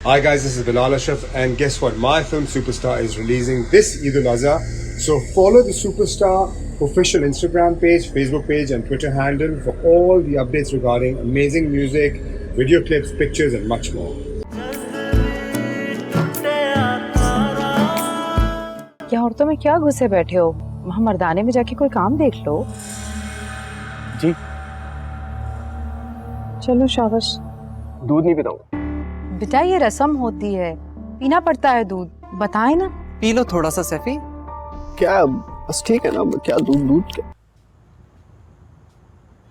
Hi guys, this is Bilal Ashraf and guess what? My film Superstar is releasing this Eid al-Adha. So follow the Superstar official Instagram page, Facebook page and Twitter handle for all the updates regarding amazing music, video clips, pictures and much more. क्या औरतों में क्या घुसे बैठे हो? वहाँ मर्दाने में जाके कोई काम देख लो। जी चलो शाबाश। दूध नहीं पिताऊं। बेटा ये रस्म होती है, पीना पड़ता है दूध, बताए ना। पी लो थोड़ा सा सैफी। क्या बस ठीक है ना, क्या दूध दूध क्या।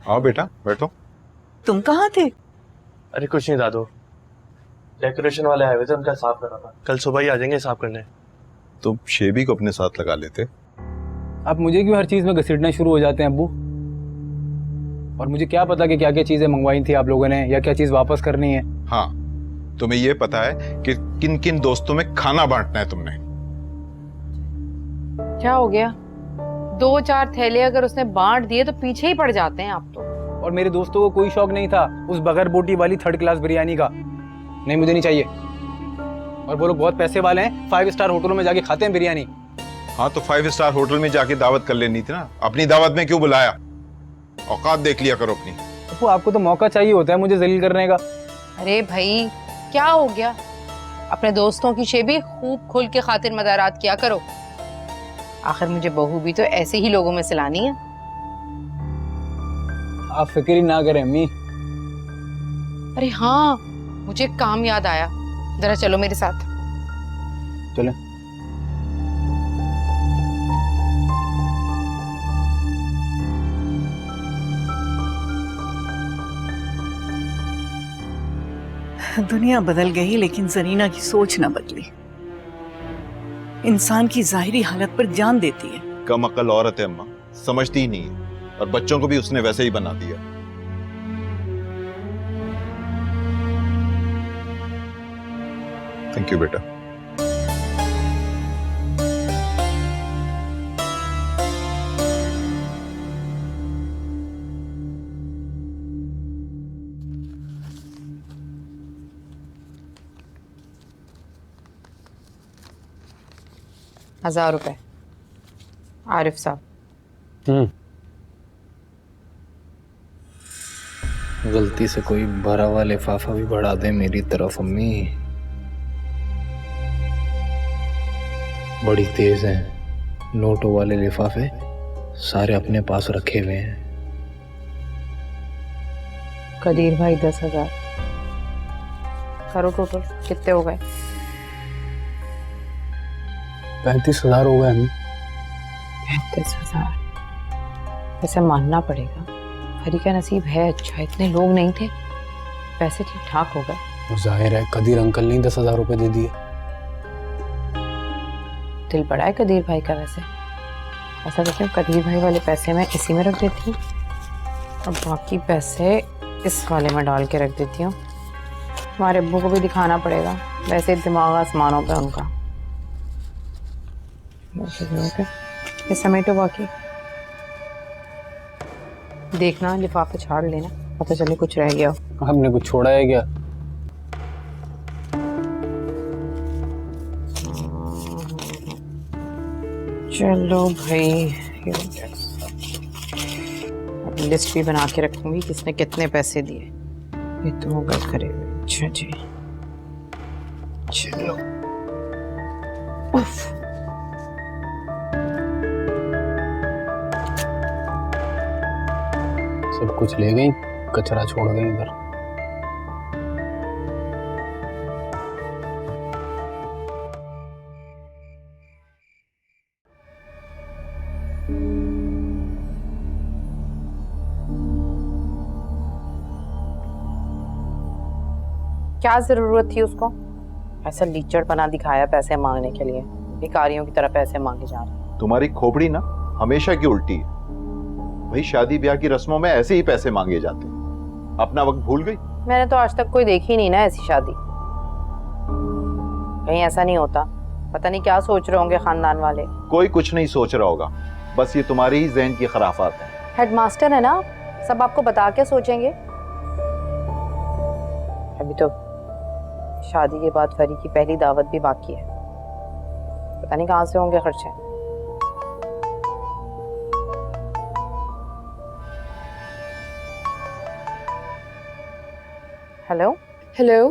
आओ बेटा बैठो। तुम कहाँ थे? अरे कुछ नहीं दादू, डेकोरेशन वाले आए हुए थे, उनका साफ कर रहा था। कल सुबह ही आ जाएंगे साफ करने। तो शेबी को अपने साथ लगा लेते। आप मुझे क्यों हर चीज में घसीटना शुरू हो जाते हैं अब्बू? और मुझे क्या पता कि क्या क्या चीजें मंगवाई थी आप लोगों ने या क्या चीज वापस करनी है। हाँ, तुम्हें ये पता है कि किन किन दोस्तों में खाना बांटना है तुमने। क्या हो गया? 2-4 थैले अगर उसने बांट दिए तो पीछे ही पड़ जाते हैं आप तो। और मेरे दोस्तों को कोई शौक नहीं था उस बगैर बोटी वाली 3rd क्लास बिरयानी का। नहीं, मुझे नहीं चाहिए। और वो लोग बहुत पैसे वाले हैं, 5 स्टार होटलों में जाके खाते हैं बिरयानी। हाँ तो 5 स्टार होटल में जाके दावत कर लेनी थी ना, अपनी दावत में क्यों बुलाया? औकात देख लिया करो अपनी। तो आपको तो मौका चाहिए होता है मुझे जलील करने का। अरे भाई क्या हो गया? अपने दोस्तों की शेबी खूब खुल के खातिर मदारात किया करो। आखिर मुझे बहू भी तो ऐसे ही लोगों में से लानी है। आप फिक्र ही ना करें अम्मी। अरे हाँ, मुझे काम याद आया, जरा चलो मेरे साथ। चलें। दुनिया बदल गई लेकिन जरीना की सोच ना बदली। इंसान की जाहिरी हालत पर जान देती है। कम अकल औरत है अम्मा, समझती ही नहीं है। और बच्चों को भी उसने वैसे ही बना दिया। थैंक यू बेटा। ₹1000 आरिफ साहब। गलती से कोई भरा हुआ लिफाफा भी बढ़ा दे मेरी तरफ अम्मी। बड़ी तेज हैं, नोटों वाले लिफाफे सारे अपने पास रखे हुए हैं। कदीर भाई 10,000 करो, टोटल कितने हो गए? 35,000 हो गए अम्मी। 35,000। वैसे मानना पड़ेगा, हरी का नसीब है अच्छा, इतने लोग नहीं थे, पैसे ठीक ठाक हो गए। तो जाहिर है कदीर अंकल ने 10,000 रुपए दे दिए। दिल बड़ा है कदीर भाई का। वैसे ऐसा करती हूँ, कदीर भाई वाले पैसे मैं इसी में रख देती हूँ और बाकी पैसे इस वाले में डाल के रख देती हूँ। हमारे अब्बू को भी दिखाना पड़ेगा, वैसे दिमाग आसमानों पे उनका। ये समेटो, बाकी देखना, लिफाफे छाड़ लेना, पता चले कुछ रह गया हो। हमने कुछ छोड़ा है क्या? चलो भाई, अब लिस्ट भी बना के रखूंगी किसने कितने पैसे दिए। ये तो होगा करेगा। अच्छा जी, चलो। उफ। सब कुछ ले गई, कचरा छोड़ गई इधर। क्या जरूरत थी उसको? ऐसा लीचड़पना दिखाया पैसे मांगने के लिए, भिखारियों की तरह पैसे मांगे जा रहे। तुम्हारी खोपड़ी ना हमेशा की उल्टी है भाई। शादी ब्याह की रस्मों में ऐसे ही पैसे मांगे जाते हैं। अपना वक्त भूल गई? मैंने तो आज तक कोई देखी नहीं ना ऐसी शादी। कहीं ऐसा नहीं होता? पता नहीं क्या सोच रहे होंगे खानदान वाले। कोई कुछ नहीं सोच रहा होगा, बस ये तुम्हारी ही ज़हन की खराफात है। हेडमास्टर है ना, सब आपको बता के सोचेंगे। अभी तो शादी के बाद फरी की पहली दावत भी बाकी है। पता नहीं कहाँ से होंगे खर्चे। Hello hello.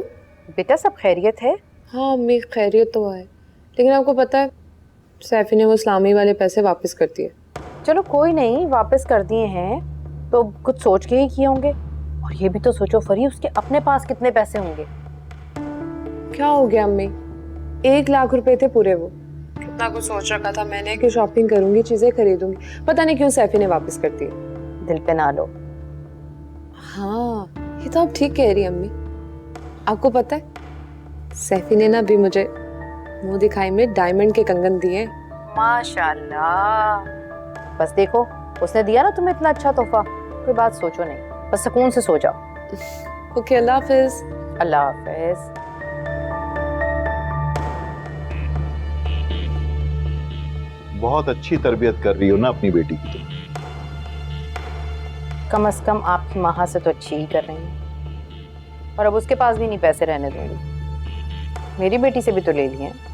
बेटा, सब खैरियत है? हाँ अम्मी, खैरियत तो है, लेकिन आपको पता है सैफी ने वो इस्लामी वाले पैसे वापस कर दिए। चलो कोई नहीं, वापस कर दिए हैं तो कुछ सोच के ही किए होंगे। और ये भी तो सोचो फरी, उसके अपने पास कितने पैसे होंगे। क्या हो गया अम्मी, 1 लाख रुपए थे पूरे। वो कितना कुछ सोच रखा था मैंने कि शॉपिंग करूंगी, चीजें खरीदूंगी, पता नहीं क्यों सैफी ने वापस कर दिए। दिल पे ना लो। हाँ ये तो आप ठीक कह रही हैं अम्मी। आपको पता है सैफी ने ना अभी मुझे मुंह दिखाई में डायमंड के कंगन दिए। माशाल्लाह। बस देखो, उसने दिया ना तुम्हें इतना अच्छा तोहफा, कोई बात सोचो नहीं, बस सुकून से सो जाओ। ओके, अल्लाह हाफिज। अल्लाह हाफिज। बहुत अच्छी तरबियत कर रही हो ना अपनी बेटी की। तो कम से कम आपकी माँ से तो अच्छी ही कर रही हैं। और अब उसके पास भी नहीं पैसे रहने दूंगी। मेरी बेटी से भी तो ले लिए हैं।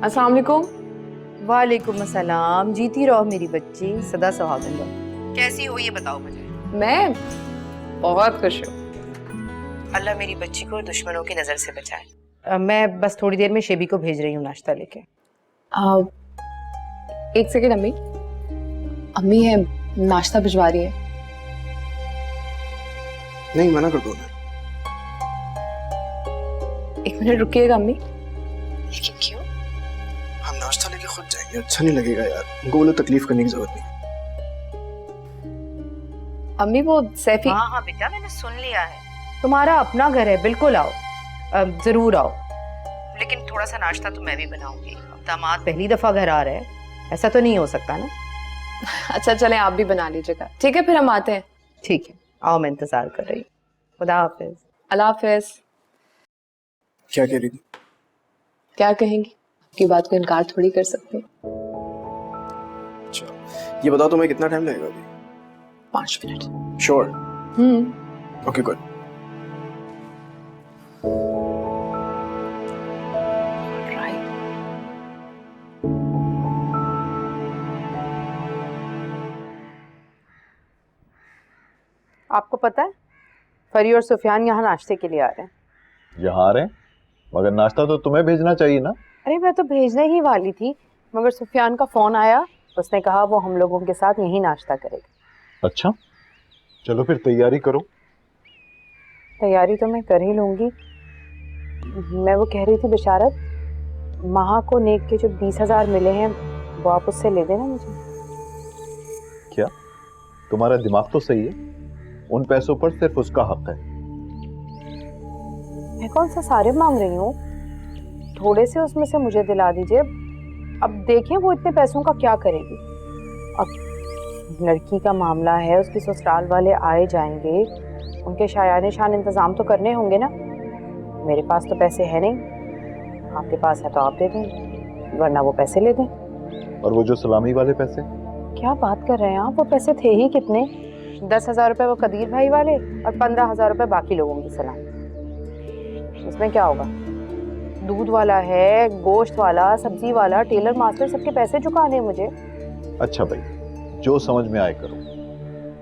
अस्सलाम वालेकुम। वालेकुम अस्सलाम। जीती रहो मेरी बच्ची, सदा सुहागन रहो। कैसी हो ये बताओ मुझे। मैं बहुत खुश हूँ। अल्लाह मेरी बच्ची को दुश्मनों की नज़र से बचाए। मैं बस थोड़ी देर में शेबी को भेज रही हूँ नाश्ता लेके। 1 सेकेंड अम्मी, अम्मी है नाश्ता भिजवा रही है। नहीं, मना कर दो। 1 मिनट रुकिएगा अम्मी। लेकिन क्यों? हम नाश्ता लेके खुद जाएंगे, अच्छा नहीं लगेगा यार, उनको बोलो तकलीफ करने की जरूरत नहीं। अम्मी वो सैफी। हाँ हाँ बेटा, मैंने सुन लिया है। तुम्हारा अपना घर है, बिल्कुल आओ, जरूर आओ। लेकिन थोड़ा सा नाश्ता तो मैं भी बनाऊंगी। दामाद पहली दफा घर आ रहे हैं, ऐसा तो नहीं हो सकता ना। अच्छा चलें, आप भी बना लीजिएगा। ठीक है फिर हम आते हैं। ठीक है, आओ, मैं इंतजार कर रही हूँ। खुदा हाफिज। अल्लाह हाफिज। क्या कह रही थी? क्या कहेंगी, आपकी बात को इनकार थोड़ी कर सकते। अच्छा ये बताओ तुम्हें कितना टाइम लगेगा अभी? 5 मिनट। श्योर? Okay good. आपको पता है फरी और सुफियान यहाँ नाश्ते के लिए आ रहे हैं। यहाँ आ रहे हैं, मगर नाश्ता तो तुम्हें भेजना चाहिए ना। अरे मैं तो भेजने ही वाली थी, मगर सुफियान का फोन आया, उसने कहा वो हम लोगों के साथ यहीं नाश्ता करेगा। अच्छा चलो फिर तैयारी करो। तैयारी तो मैं कर ही लूंगी। मैं वो कह रही थी बिशारत, महा को नेक के जो 20,000 मिले हैं वो आप उससे ले देना मुझे। क्या तुम्हारा दिमाग तो सही है? उन पैसों पर सिर्फ उसका हक है। मैं कौन सा सारे मांग रही हूँ, थोड़े से उसमें से मुझे दिला दीजिए। अब देखें वो इतने पैसों का क्या करेगी। अब लड़की का मामला है, उसके ससुराल वाले आए जाएंगे, उनके शायाने शान इंतजाम तो करने होंगे ना। मेरे पास तो पैसे है नहीं, आपके पास है तो आप दे दें, वरना वो पैसे ले दें। और वो जो सलामी वाले पैसे? क्या बात कर रहे हैं आप, वो पैसे थे ही कितने। 10,000 रुपये वो कदीर भाई वाले और 15,000 रुपये बाकी लोगों की सलाह। इसमें क्या होगा, दूध वाला है, गोश्त वाला, सब्जी वाला, टेलर मास्टर, सबके पैसे चुकाने मुझे। अच्छा भाई, जो समझ में आए करो,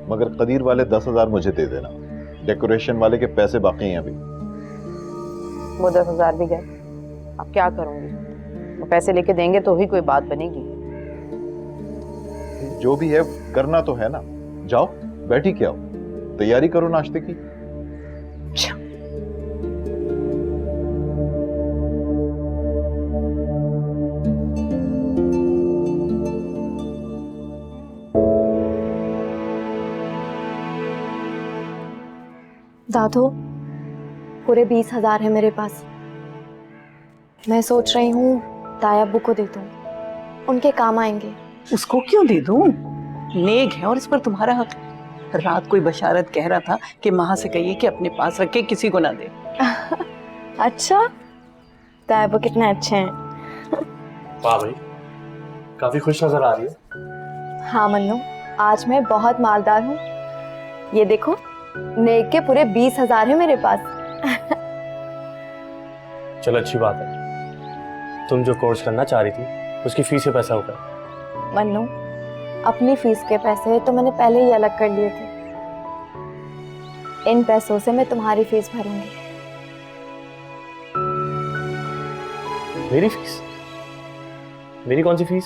मगर कदीर वाले 10,000 मुझे दे देना। डेकोरेशन वाले के पैसे बाकी हैं अभी। वो 10,000 भी गए, अब क्या करूंगी। वो पैसे लेके देंगे तो ही कोई बात बनेगी। जो भी है करना तो है ना। जाओ बैठी क्या हो, तैयारी करो नाश्ते की। दादू, पूरे 20,000 है मेरे पास। मैं सोच रही हूँ ताया अब्बू को दे दूँ, उनके काम आएंगे। उसको क्यों दे दूं? नेक है और इस पर तुम्हारा हक है। रात कोई बशारत कह रहा था कि माँ से कहिए कि अपने पास रख के किसी को ना दे। अच्छा, ताया वो कितने अच्छे हैं। वाह भाई, काफी खुश नजर आ रही है। हाँ मन्नू, आज मैं बहुत मालदार हूँ। ये देखो, नेक के पूरे 20,000 है मेरे पास। चलो अच्छी बात है। तुम जो कोर्स करना चाह रही थी उसकी फीस से पैसा होगा। मन्नू, अपनी फीस के पैसे तो मैंने पहले ही अलग कर लिए थे। इन पैसों से मैं तुम्हारी फीस भरूंगी। मेरी फीस? मेरी कौन सी फीस?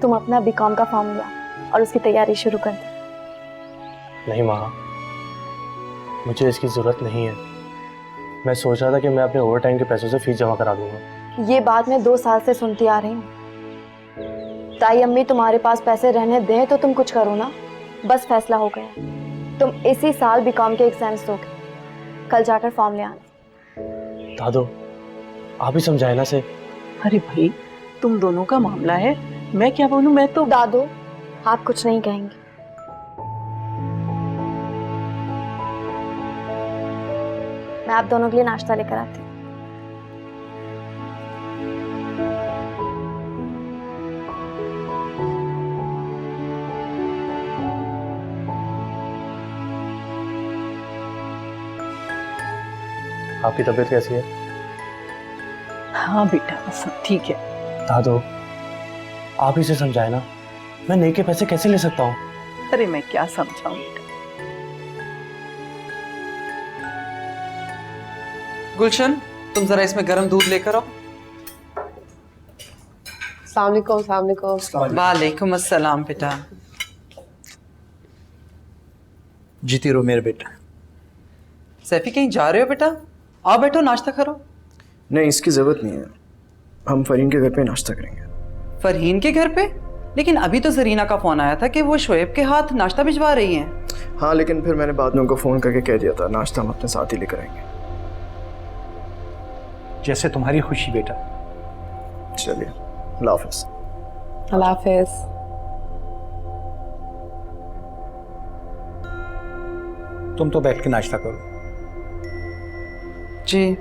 तुम अपना बीकॉम का फॉर्म लिया और उसकी तैयारी शुरू कर दो। नहीं माँ, मुझे इसकी जरूरत नहीं है। मैं सोच रहा था कि मैं अपने ओवर टाइम के पैसों से फीस जमा करा दूंगा। ये बात मैं 2 साल से सुनती आ रही हूँ। ताई अम्मी तुम्हारे पास पैसे रहने दें तो तुम कुछ करो ना। बस फैसला हो गया, तुम इसी साल बीकॉम के एग्जाम्स दोगे। कल जाकर फॉर्म ले आना। दादो, आप ही समझाए ना से। अरे भाई, तुम दोनों का मामला है, मैं क्या बोलूं? मैं तो दादो, आप कुछ नहीं कहेंगे। मैं आप दोनों के लिए नाश्ता लेकर आती हूँ। आपकी तबीयत कैसी है? हाँ बेटा, सब ठीक है। दादो, आप ही से समझाए ना। मैं नेक के पैसे कैसे ले सकता हूँ? अरे मैं क्या समझाऊं बेटा। गुलशन, तुम जरा इसमें गर्म दूध लेकर आओ। वालेकुम अस्सलाम बेटा। जीती रहो मेरे बेटा। सैफी, कहीं जा रहे हो बेटा? आओ बैठो, नाश्ता करो। नहीं, इसकी जरूरत नहीं है, हम फरीन के घर पे नाश्ता करेंगे। फरहीन के घर पे? लेकिन अभी तो जरीना का फोन आया था कि वो शोएब के हाथ नाश्ता भिजवा रही हैं। हाँ, लेकिन फिर मैंने बाद में उनको फोन करके कह दिया था नाश्ता हम अपने साथ ही लेकर आएंगे। जैसे तुम्हारी खुशी बेटा। चलिए, अल्लाह हाफिज़। अल्लाह हाफिज़। तुम तो बैठ के नाश्ता करो। जी।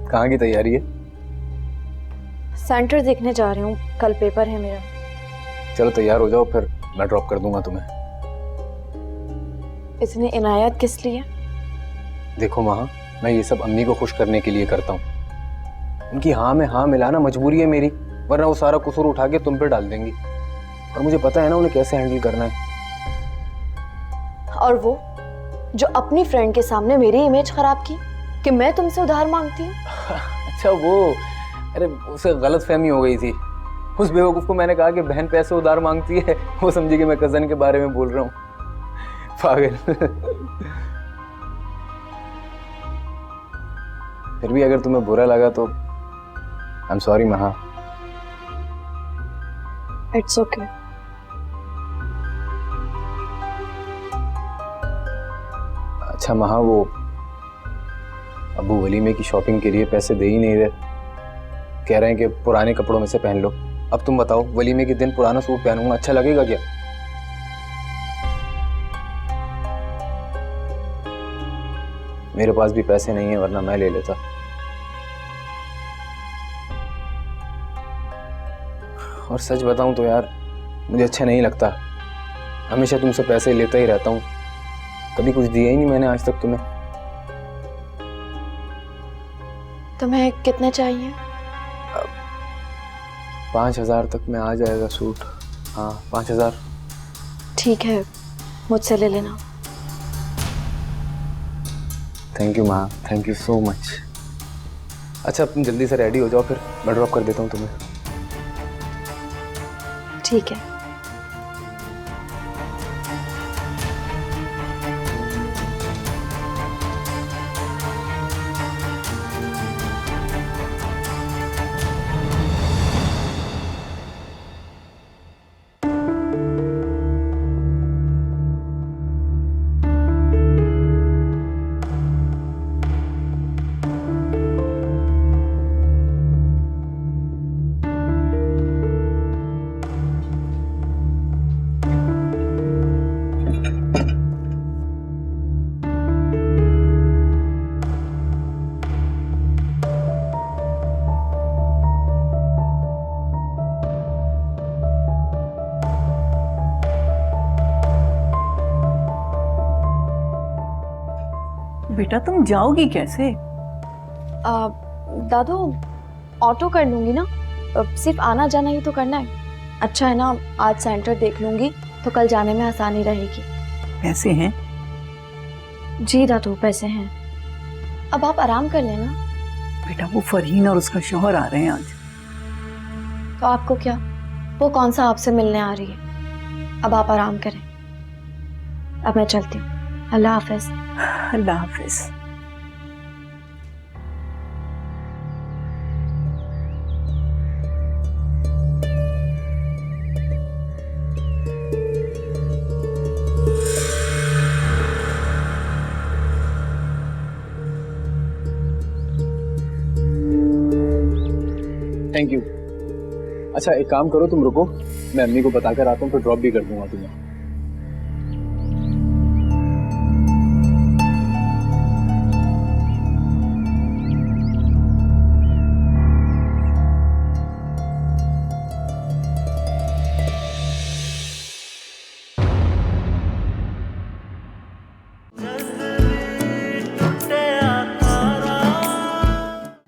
कहाँ की तैयारी है? सेंटर देखने जा रही हूँ, कल पेपर है मेरा। चलो तैयार हो जाओ, फिर मैं ड्रॉप कर दूंगा तुम्हें। इतनी इनायत किस लिए? देखो महा, मैं ये सब अम्मी को खुश करने के लिए करता हूँ। उनकी हाँ में हाँ मिलाना मजबूरी है मेरी, वरना वो सारा कसूर उठा के तुम पे डाल देंगी। और मुझे पता है ना उन्हें कैसे हैंडल करना है। और वो जो अपनी फ्रेंड के सामने मेरी इमेज खराब की कि मैं तुमसे उधार मांगती हूँ। अच्छा वो, अरे उसे गलत फहमी हो गई थी। उस बेवकूफ़ को मैंने कहा कि बहन पैसे उधार मांगती है, वो समझी कि मैं कज़न के बारे में बोल रहा हूँ। पागल। फिर भी अगर तुम्हें बुरा लगा तो आई एम सॉरी महा। It's okay. अच्छा महा, वो अबू वलीमे की शॉपिंग के लिए पैसे दे ही नहीं रहे, कह रहे हैं कि पुराने कपड़ों में से पहन लो। अब तुम बताओ, वलीमे के दिन पुराना सूट पहनूंगा, अच्छा लगेगा क्या? मेरे पास भी पैसे नहीं है, वरना मैं ले लेता। और सच बताऊं तो यार, मुझे अच्छा नहीं लगता। हमेशा तुमसे पैसे लेता ही रहता हूं, कभी कुछ दिया ही नहीं मैंने आज तक तुम्हें। तुम्हें कितने चाहिए? 5,000 तक में आ जाएगा सूट। हाँ 5,000। ठीक है, मुझसे ले लेना। थैंक यू माँ, थैंक यू सो मच। अच्छा तुम जल्दी से रेडी हो जाओ, फिर मैं ड्रॉप कर देता हूँ तुम्हें। ठीक है। बेटा तुम जाओगी कैसे? दादू ऑटो कर लूंगी ना, सिर्फ आना जाना ही तो करना है। अच्छा है ना, आज सेंटर देख लूंगी तो कल जाने में आसानी रहेगी। पैसे हैं? जी दादू पैसे हैं, अब आप आराम कर लेना। बेटा वो फरहीन और उसका शौहर आ रहे हैं आज। तो आपको क्या, वो कौन सा आपसे मिलने आ रही है? अब आप आराम करें, अब मैं चलती हूँ। अल्लाह हाफिज। अल्लाह हाफिज। Thank you. अच्छा एक काम करो, तुम रुको, मैं अम्मी को बताकर आता हूँ, फिर ड्रॉप भी कर दूंगा तुम्हें।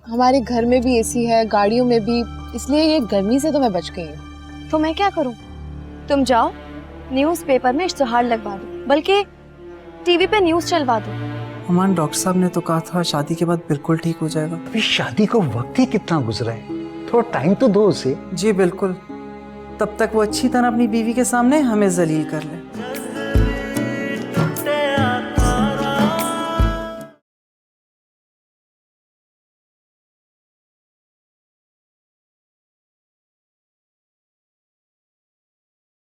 हमारे घर में भी एसी है, गाड़ियों में भी, इसलिए ये गर्मी से तो मैं बच गई हूँ। तो मैं क्या करूं? तुम जाओ न्यूज़पेपर में इश्तिहार लगवा दो, बल्कि टीवी पे न्यूज़ चलवा दो। अमान, डॉक्टर साहब ने तो कहा था शादी के बाद बिल्कुल ठीक हो जाएगा। अभी शादी को वक्त ही कितना गुजरा है, थोड़ा टाइम तो दो उसे। जी बिल्कुल, तब तक वो अच्छी तरह अपनी बीवी के सामने हमें जलील कर ले।